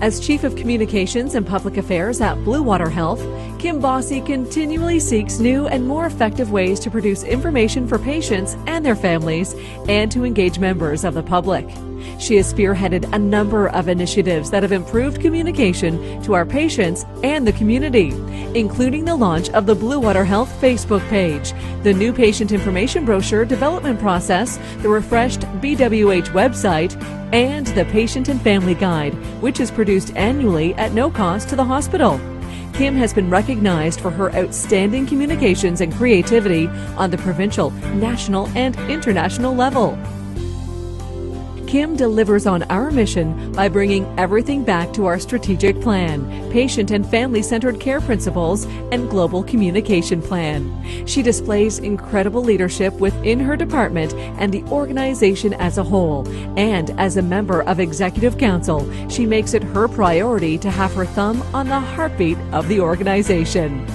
As Chief of Communications and Public Affairs at Bluewater Health, Kim Bossy continually seeks new and more effective ways to produce information for patients and their families and to engage members of the public. She has spearheaded a number of initiatives that have improved communication to our patients and the community, including the launch of the Bluewater Health Facebook page, the new patient information brochure development process, the refreshed BWH website, and the Patient and Family Guide, which is produced annually at no cost to the hospital. Kim has been recognized for her outstanding communications and creativity on the provincial, national, and international level. Kim delivers on our mission by bringing everything back to our strategic plan, patient and family-centered care principles, and global communication plan. She displays incredible leadership within her department and the organization as a whole. And as a member of Executive Council, she makes it her priority to have her thumb on the heartbeat of the organization.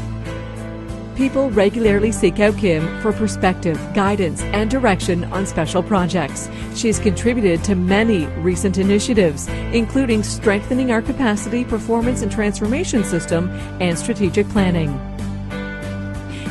People regularly seek out Kim for perspective, guidance, and direction on special projects. She has contributed to many recent initiatives, including strengthening our capacity, performance, and transformation system and strategic planning.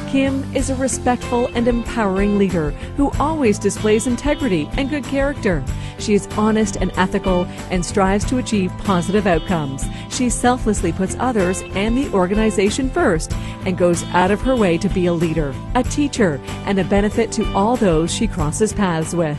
Kim is a respectful and empowering leader who always displays integrity and good character. She is honest and ethical and strives to achieve positive outcomes. She selflessly puts others and the organization first and goes out of her way to be a leader, a teacher, and a benefit to all those she crosses paths with.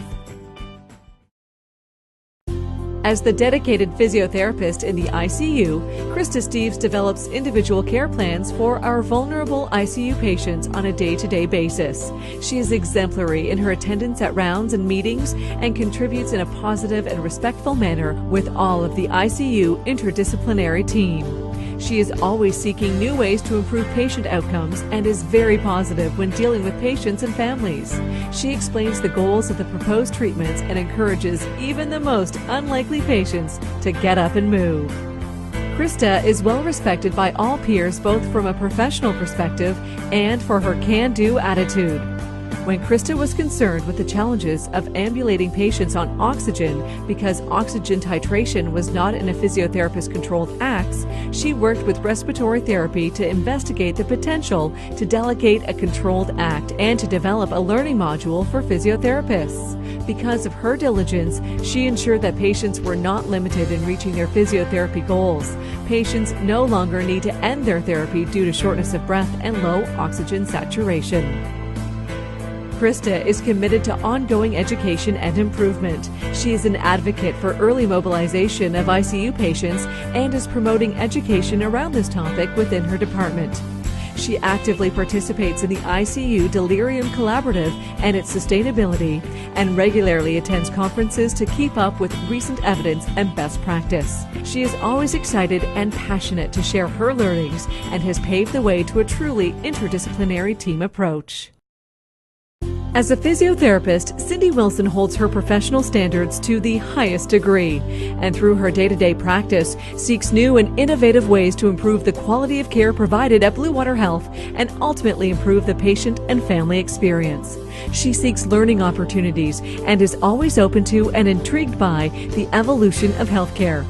As the dedicated physiotherapist in the ICU, Krista Steeves develops individual care plans for our vulnerable ICU patients on a day-to-day basis. She is exemplary in her attendance at rounds and meetings and contributes in a positive and respectful manner with all of the ICU interdisciplinary team. She is always seeking new ways to improve patient outcomes and is very positive when dealing with patients and families. She explains the goals of the proposed treatments and encourages even the most unlikely patients to get up and move. Krista is well respected by all peers, both from a professional perspective and for her can-do attitude. When Krista was concerned with the challenges of ambulating patients on oxygen because oxygen titration was not in a physiotherapist-controlled ACTS, she worked with respiratory therapy to investigate the potential to delegate a controlled ACT and to develop a learning module for physiotherapists. Because of her diligence, she ensured that patients were not limited in reaching their physiotherapy goals. Patients no longer need to end their therapy due to shortness of breath and low oxygen saturation. Krista is committed to ongoing education and improvement. She is an advocate for early mobilization of ICU patients and is promoting education around this topic within her department. She actively participates in the ICU Delirium Collaborative and its sustainability, and regularly attends conferences to keep up with recent evidence and best practice. She is always excited and passionate to share her learnings and has paved the way to a truly interdisciplinary team approach. As a physiotherapist, Cindy Wilson holds her professional standards to the highest degree, and through her day-to-day practice, seeks new and innovative ways to improve the quality of care provided at Bluewater Health and ultimately improve the patient and family experience. She seeks learning opportunities and is always open to and intrigued by the evolution of healthcare.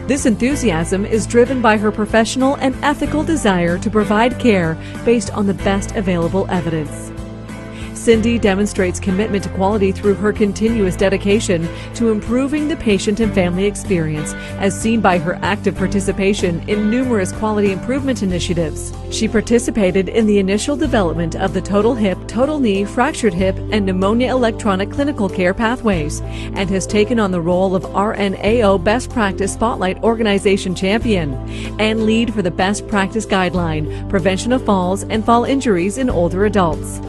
This enthusiasm is driven by her professional and ethical desire to provide care based on the best available evidence. Cindy demonstrates commitment to quality through her continuous dedication to improving the patient and family experience, as seen by her active participation in numerous quality improvement initiatives. She participated in the initial development of the total hip, total knee, fractured hip, and pneumonia electronic clinical care pathways, and has taken on the role of RNAO Best Practice Spotlight Organization Champion and lead for the Best Practice Guideline, Prevention of Falls and Fall Injuries in Older Adults.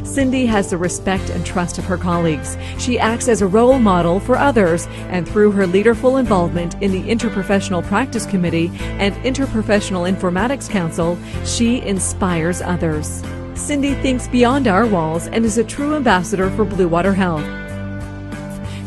Cindy has the respect and trust of her colleagues. She acts as a role model for others, and through her leaderful involvement in the Interprofessional Practice Committee and Interprofessional Informatics Council, she inspires others. Cindy thinks beyond our walls and is a true ambassador for Bluewater Health.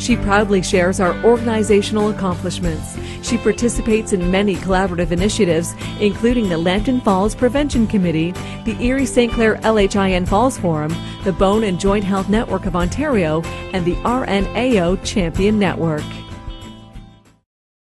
She proudly shares our organizational accomplishments. She participates in many collaborative initiatives, including the Lambton Falls Prevention Committee, the Erie St. Clair LHIN Falls Forum, the Bone and Joint Health Network of Ontario, and the RNAO Champion Network.